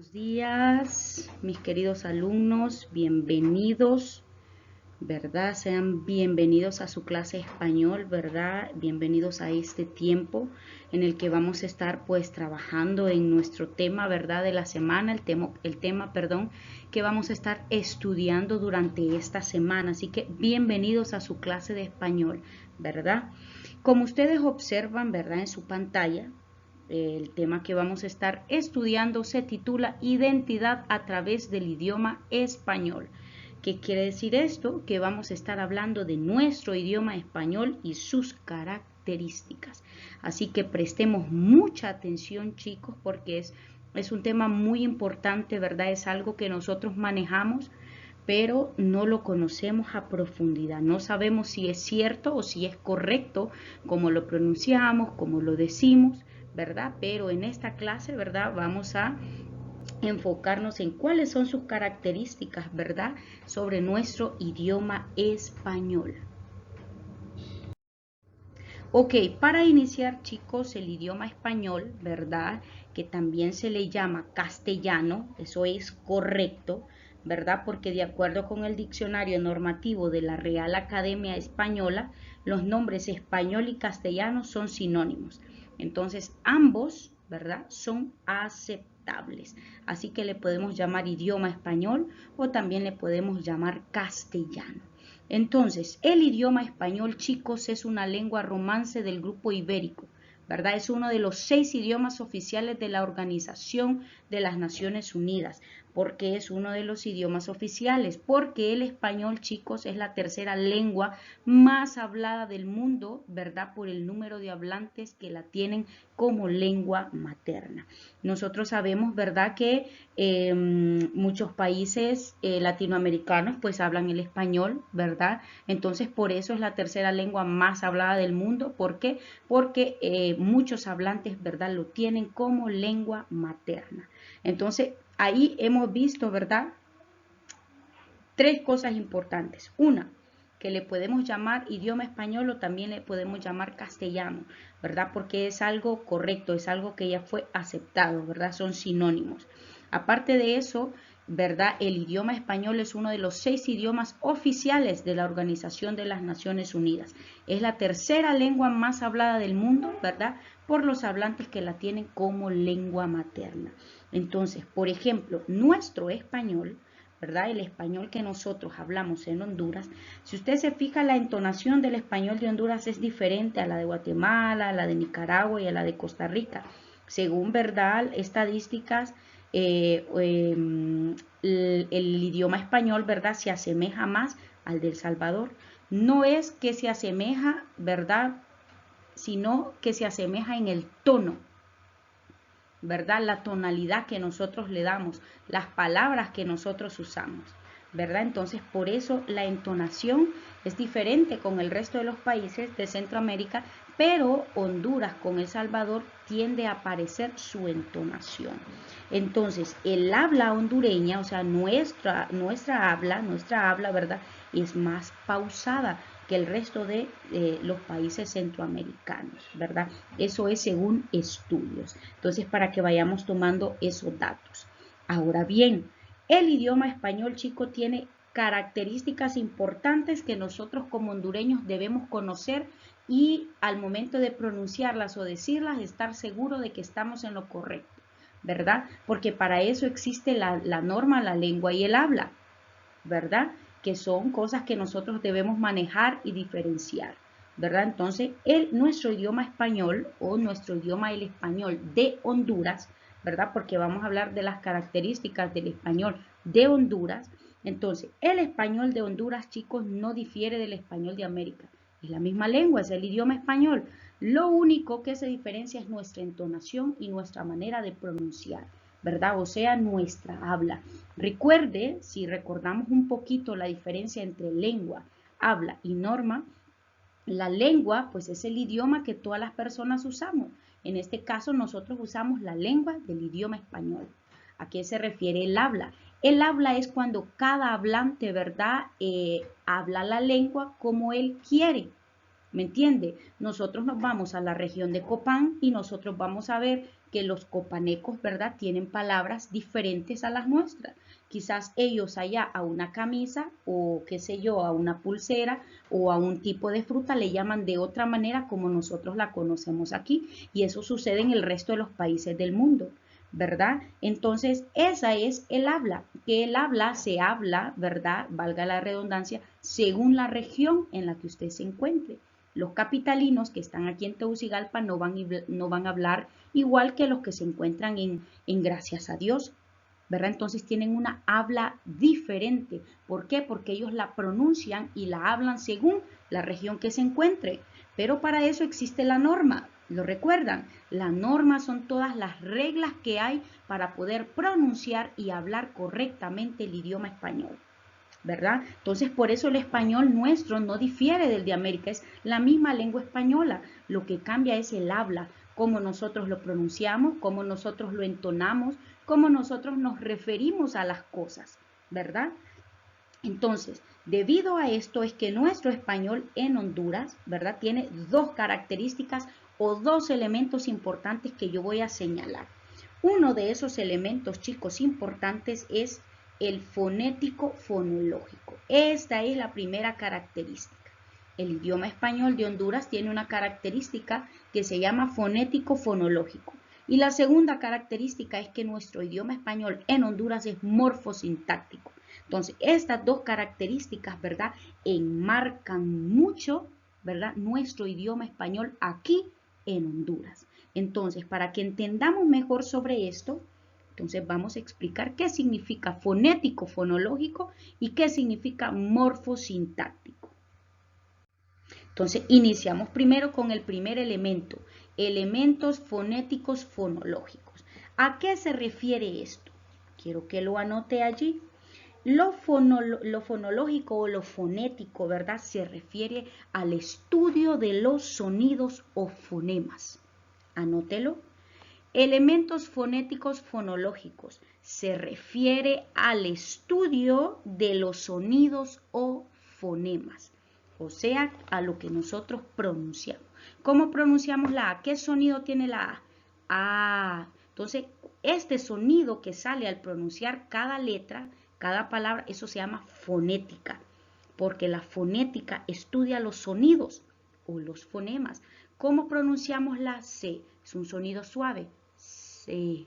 Buenos días, mis queridos alumnos, bienvenidos, ¿verdad? Sean bienvenidos a su clase español, ¿verdad? Bienvenidos a este tiempo en el que vamos a estar pues trabajando en nuestro tema, ¿verdad? De la semana, el tema, que vamos a estar estudiando durante esta semana. Así que bienvenidos a su clase de español, ¿verdad? Como ustedes observan, ¿verdad? En su pantalla, el tema que vamos a estar estudiando se titula Identidad a través del idioma español. ¿Qué quiere decir esto? Que vamos a estar hablando de nuestro idioma español y sus características. Así que prestemos mucha atención, chicos, porque es un tema muy importante, ¿verdad? Es algo que nosotros manejamos, pero no lo conocemos a profundidad. No sabemos si es cierto o si es correcto, cómo lo pronunciamos, cómo lo decimos, ¿verdad? Pero en esta clase, ¿verdad? Vamos a enfocarnos en cuáles son sus características, ¿verdad? Sobre nuestro idioma español. Ok, para iniciar, chicos, el idioma español, ¿verdad? Que también se le llama castellano, eso es correcto, ¿verdad? Porque de acuerdo con el diccionario normativo de la Real Academia Española, los nombres español y castellano son sinónimos. Entonces, ambos, ¿verdad? Son aceptables. Así que le podemos llamar idioma español o también le podemos llamar castellano. Entonces, el idioma español, chicos, es una lengua romance del grupo ibérico, ¿verdad? Es uno de los 6 idiomas oficiales de la Organización de las Naciones Unidas. ¿Por qué es uno de los idiomas oficiales? Porque el español, chicos, es la tercera lengua más hablada del mundo, ¿verdad? Por el número de hablantes que la tienen como lengua materna. Nosotros sabemos, ¿verdad?, que muchos países latinoamericanos pues hablan el español, ¿verdad? Entonces por eso es la tercera lengua más hablada del mundo. ¿Por qué? Porque muchos hablantes, ¿verdad?, lo tienen como lengua materna. Entonces ahí hemos visto, ¿verdad?, 3 cosas importantes. Una, que le podemos llamar idioma español o también le podemos llamar castellano, ¿verdad? Porque es algo correcto, es algo que ya fue aceptado, ¿verdad? Son sinónimos. Aparte de eso, ¿verdad? El idioma español es uno de los 6 idiomas oficiales de la Organización de las Naciones Unidas. Es la tercera lengua más hablada del mundo, ¿verdad? Por los hablantes que la tienen como lengua materna. Entonces, por ejemplo, nuestro español, ¿verdad? El español que nosotros hablamos en Honduras, si usted se fija, la entonación del español de Honduras es diferente a la de Guatemala, a la de Nicaragua y a la de Costa Rica. Según, ¿verdad?, estadísticas, el idioma español, ¿verdad?, se asemeja más al de El Salvador. No es que se asemeja, ¿verdad?, sino que se asemeja en el tono, ¿verdad? La tonalidad que nosotros le damos, las palabras que nosotros usamos, ¿verdad? Entonces, por eso la entonación es diferente con el resto de los países de Centroamérica, pero Honduras con El Salvador tiende a parecer su entonación. Entonces, el habla hondureña, o sea, nuestra habla, ¿verdad?, es más pausada que el resto de los países centroamericanos, ¿verdad? Eso es según estudios. Entonces, para que vayamos tomando esos datos. Ahora bien, el idioma español, chico, tiene características importantes que nosotros como hondureños debemos conocer y al momento de pronunciarlas o decirlas, estar seguro de que estamos en lo correcto, ¿verdad? Porque para eso existe la norma, la lengua y el habla, ¿verdad? Que son cosas que nosotros debemos manejar y diferenciar, ¿verdad? Entonces, nuestro idioma español o nuestro idioma el español de Honduras, ¿verdad? Porque vamos a hablar de las características del español de Honduras. Entonces, el español de Honduras, chicos, no difiere del español de América. Es la misma lengua, es el idioma español. Lo único que se diferencia es nuestra entonación y nuestra manera de pronunciar, ¿verdad? O sea, nuestra habla. Recuerde, si recordamos un poquito la diferencia entre lengua, habla y norma, la lengua pues es el idioma que todas las personas usamos. En este caso nosotros usamos la lengua del idioma español. ¿A qué se refiere el habla? El habla es cuando cada hablante, ¿verdad?, habla la lengua como él quiere, ¿Me entiende? Nosotros nos vamos a la región de Copán y nosotros vamos a ver que los copanecos, ¿verdad? Tienen palabras diferentes a las nuestras. Quizás ellos allá a una camisa o qué sé yo, a una pulsera o a un tipo de fruta le llaman de otra manera como nosotros la conocemos aquí. Y eso sucede en el resto de los países del mundo, ¿verdad? Entonces, esa es el habla, que el habla se habla, ¿verdad? Valga la redundancia, según la región en la que usted se encuentre. Los capitalinos que están aquí en Tegucigalpa no van a hablar igual que los que se encuentran en Gracias a Dios, ¿verdad? Entonces tienen una habla diferente. ¿Por qué? Porque ellos la pronuncian y la hablan según la región que se encuentre. Pero para eso existe la norma. ¿Lo recuerdan? La norma son todas las reglas que hay para poder pronunciar y hablar correctamente el idioma español, ¿verdad? Entonces, por eso el español nuestro no difiere del de América, es la misma lengua española. Lo que cambia es el habla, cómo nosotros lo pronunciamos, cómo nosotros lo entonamos, cómo nosotros nos referimos a las cosas, ¿verdad? Entonces, debido a esto es que nuestro español en Honduras, ¿verdad? Tiene dos características o dos elementos importantes que yo voy a señalar. Uno de esos elementos, chicos, importantes es el fonético fonológico. Esta es la primera característica. El idioma español de Honduras tiene una característica que se llama fonético fonológico. Y la segunda característica es que nuestro idioma español en Honduras es morfosintáctico. Entonces, estas dos características, ¿verdad?, enmarcan mucho, ¿verdad?, nuestro idioma español aquí en Honduras. Entonces, para que entendamos mejor sobre esto, entonces vamos a explicar qué significa fonético fonológico y qué significa morfosintáctico. Entonces, iniciamos primero con el primer elemento, elementos fonéticos fonológicos. ¿A qué se refiere esto? Quiero que lo anote allí. Lo fonológico o lo fonético, ¿verdad? Se refiere al estudio de los sonidos o fonemas. Anótelo. Elementos fonéticos fonológicos. Se refiere al estudio de los sonidos o fonemas. O sea, a lo que nosotros pronunciamos. ¿Cómo pronunciamos la A? ¿Qué sonido tiene la A? A. Entonces, este sonido que sale al pronunciar cada letra, cada palabra, eso se llama fonética. Porque la fonética estudia los sonidos o los fonemas. ¿Cómo pronunciamos la C? Es un sonido suave. C.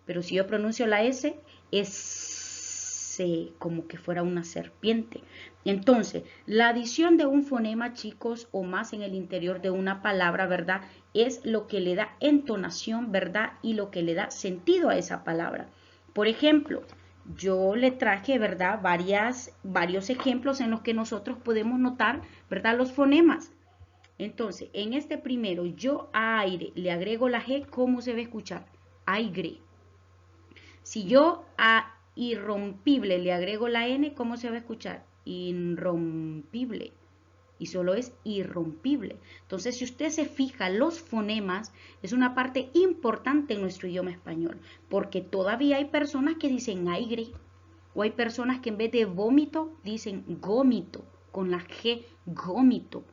Pero si yo pronuncio la S, es C, como que fuera una serpiente. Entonces, la adición de un fonema, chicos, o más en el interior de una palabra, ¿verdad?, es lo que le da entonación, ¿verdad?, y lo que le da sentido a esa palabra. Por ejemplo, yo le traje, ¿verdad?, varios ejemplos en los que nosotros podemos notar, ¿verdad?, los fonemas. Entonces, en este primero, yo a aire le agrego la G, ¿cómo se va a escuchar? Aire. Si yo a irrompible le agrego la N, ¿cómo se va a escuchar? Irrompible. Y solo es irrompible. Entonces, si usted se fija, los fonemas es una parte importante en nuestro idioma español, porque todavía hay personas que dicen aire, o hay personas que en vez de vómito dicen gómito, con la G, gómito.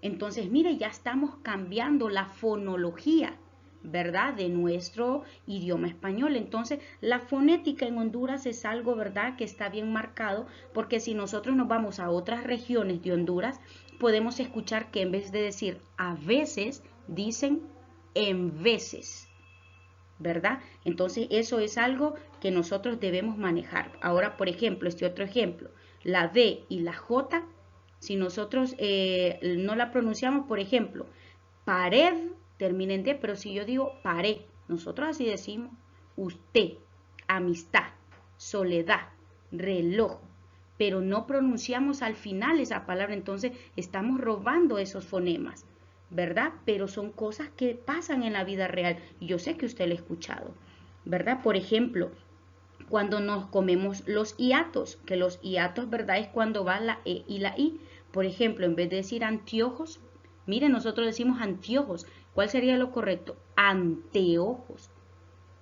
Entonces, mire, ya estamos cambiando la fonología, ¿verdad?, de nuestro idioma español. Entonces, la fonética en Honduras es algo, ¿verdad?, que está bien marcado, porque si nosotros nos vamos a otras regiones de Honduras, podemos escuchar que en vez de decir a veces, dicen en veces, ¿verdad? Entonces, eso es algo que nosotros debemos manejar. Ahora, por ejemplo, este otro ejemplo, la D y la J, si nosotros no la pronunciamos, por ejemplo, pared, termina en D, pero si yo digo pared, nosotros así decimos, usted, amistad, soledad, reloj, pero no pronunciamos al final esa palabra, entonces estamos robando esos fonemas, ¿verdad? Pero son cosas que pasan en la vida real, y yo sé que usted lo ha escuchado, ¿verdad? Por ejemplo, cuando nos comemos los hiatos, que los hiatos, ¿verdad?, es cuando va la E y la I. Por ejemplo, en vez de decir anteojos, miren, nosotros decimos anteojos. ¿Cuál sería lo correcto? Anteojos.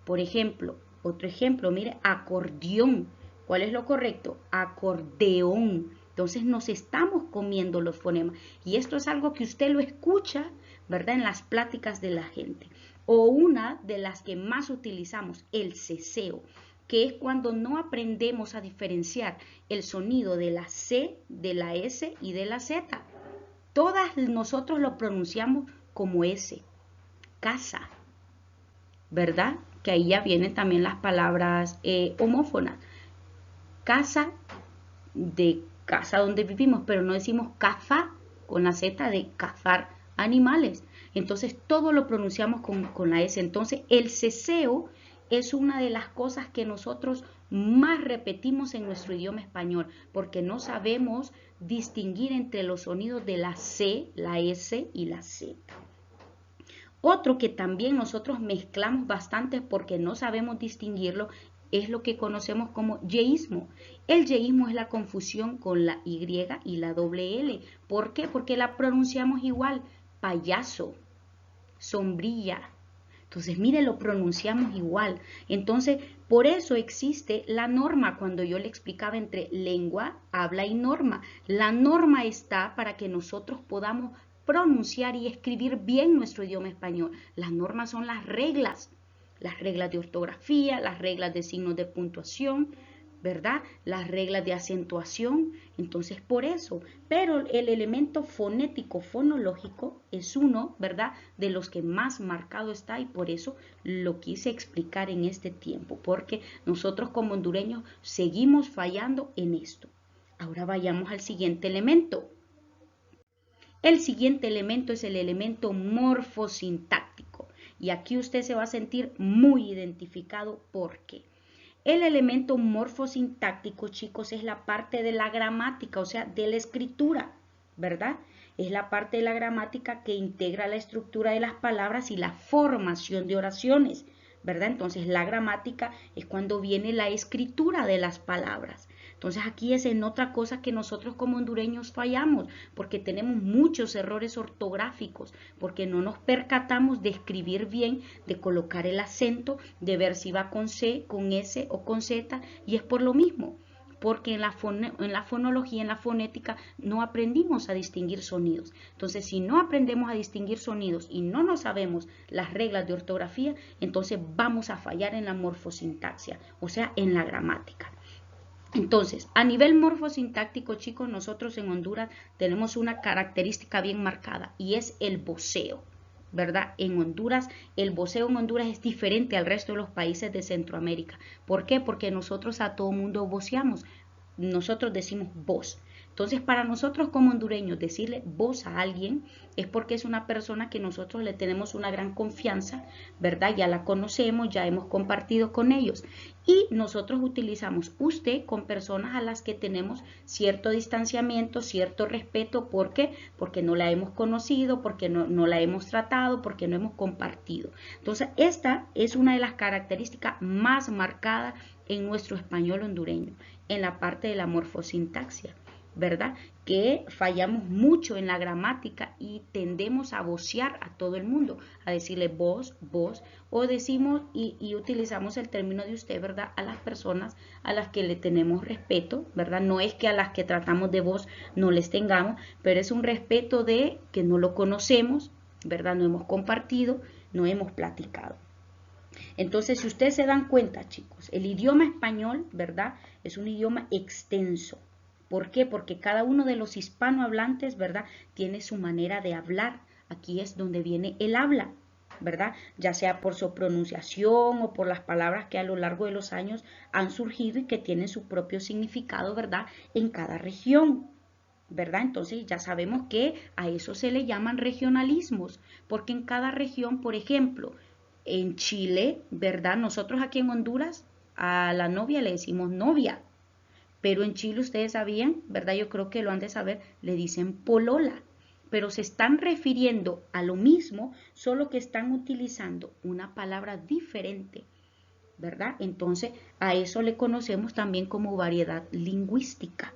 Por ejemplo, otro ejemplo, mire, acordeón. ¿Cuál es lo correcto? Acordeón. Entonces nos estamos comiendo los fonemas. Y esto es algo que usted lo escucha, ¿verdad? En las pláticas de la gente. O una de las que más utilizamos, el ceseo, que es cuando no aprendemos a diferenciar el sonido de la C, de la S y de la Z. Todas nosotros lo pronunciamos como S, casa, ¿verdad? Que ahí ya vienen también las palabras homófonas. Casa, de casa donde vivimos, pero no decimos caza con la Z de cazar animales. Entonces todo lo pronunciamos con la S. Entonces el ceseo es una de las cosas que nosotros más repetimos en nuestro idioma español, porque no sabemos distinguir entre los sonidos de la C, la S y la Z. Otro que también nosotros mezclamos bastante porque no sabemos distinguirlo es lo que conocemos como yeísmo. El yeísmo es la confusión con la Y y la doble L. ¿Por qué? Porque la pronunciamos igual. Payaso, sombrilla. Entonces, mire, lo pronunciamos igual. Entonces, por eso existe la norma cuando yo le explicaba entre lengua, habla y norma. La norma está para que nosotros podamos pronunciar y escribir bien nuestro idioma español. Las normas son las reglas de ortografía, las reglas de signos de puntuación, ¿verdad? Las reglas de acentuación. Entonces, por eso. Pero el elemento fonético, fonológico, es uno, ¿verdad?, de los que más marcado está, y por eso lo quise explicar en este tiempo, porque nosotros como hondureños seguimos fallando en esto. Ahora vayamos al siguiente elemento. El siguiente elemento es el elemento morfosintáctico. Y aquí usted se va a sentir muy identificado. ¿Por qué? El elemento morfosintáctico, chicos, es la parte de la gramática, o sea, de la escritura, ¿verdad? Es la parte de la gramática que integra la estructura de las palabras y la formación de oraciones, ¿verdad? Entonces, la gramática es cuando viene la escritura de las palabras. Entonces, aquí es en otra cosa que nosotros como hondureños fallamos, porque tenemos muchos errores ortográficos, porque no nos percatamos de escribir bien, de colocar el acento, de ver si va con C, con S o con Z, y es por lo mismo, porque en la fonología, en la fonética, no aprendimos a distinguir sonidos. Entonces, si no aprendemos a distinguir sonidos y no nos sabemos las reglas de ortografía, entonces vamos a fallar en la morfosintaxia, o sea, en la gramática. Entonces, a nivel morfosintáctico, chicos, nosotros en Honduras tenemos una característica bien marcada y es el voceo, ¿verdad? En Honduras, el voceo en Honduras es diferente al resto de los países de Centroamérica. ¿Por qué? Porque nosotros a todo mundo voceamos. Nosotros decimos vos. Entonces, para nosotros como hondureños, decirle vos a alguien es porque es una persona que nosotros le tenemos una gran confianza, ¿verdad? Ya la conocemos, ya hemos compartido con ellos. Y nosotros utilizamos usted con personas a las que tenemos cierto distanciamiento, cierto respeto. ¿Por qué? Porque no la hemos conocido, porque no la hemos tratado, porque no hemos compartido. Entonces, esta es una de las características más marcadas en nuestro español hondureño, en la parte de la morfosintaxia, ¿verdad? Que fallamos mucho en la gramática y tendemos a vocear a todo el mundo, a decirle vos, vos, o decimos y utilizamos el término de usted, ¿verdad? A las personas a las que le tenemos respeto, ¿verdad? No es que a las que tratamos de vos no les tengamos, pero es un respeto de que no lo conocemos, ¿verdad? No hemos compartido, no hemos platicado. Entonces, si ustedes se dan cuenta, chicos, el idioma español, ¿verdad?, es un idioma extenso. ¿Por qué? Porque cada uno de los hispanohablantes, ¿verdad?, tiene su manera de hablar. Aquí es donde viene el habla, ¿verdad? Ya sea por su pronunciación o por las palabras que a lo largo de los años han surgido y que tienen su propio significado, ¿verdad?, en cada región, ¿verdad? Entonces ya sabemos que a eso se le llaman regionalismos, porque en cada región, por ejemplo, en Chile, ¿verdad? Nosotros aquí en Honduras a la novia le decimos novia, pero en Chile ustedes sabían, ¿verdad? Yo creo que lo han de saber, le dicen polola, pero se están refiriendo a lo mismo, solo que están utilizando una palabra diferente, ¿verdad? Entonces a eso le conocemos también como variedad lingüística,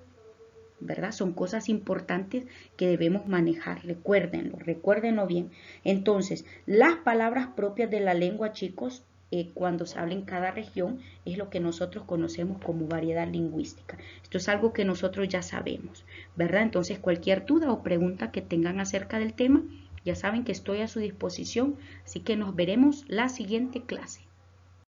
¿verdad? Son cosas importantes que debemos manejar, recuérdenlo bien. Entonces, las palabras propias de la lengua, chicos, cuando se habla en cada región, es lo que nosotros conocemos como variedad lingüística. Esto es algo que nosotros ya sabemos, ¿verdad? Entonces, cualquier duda o pregunta que tengan acerca del tema, ya saben que estoy a su disposición, así que nos veremos la siguiente clase.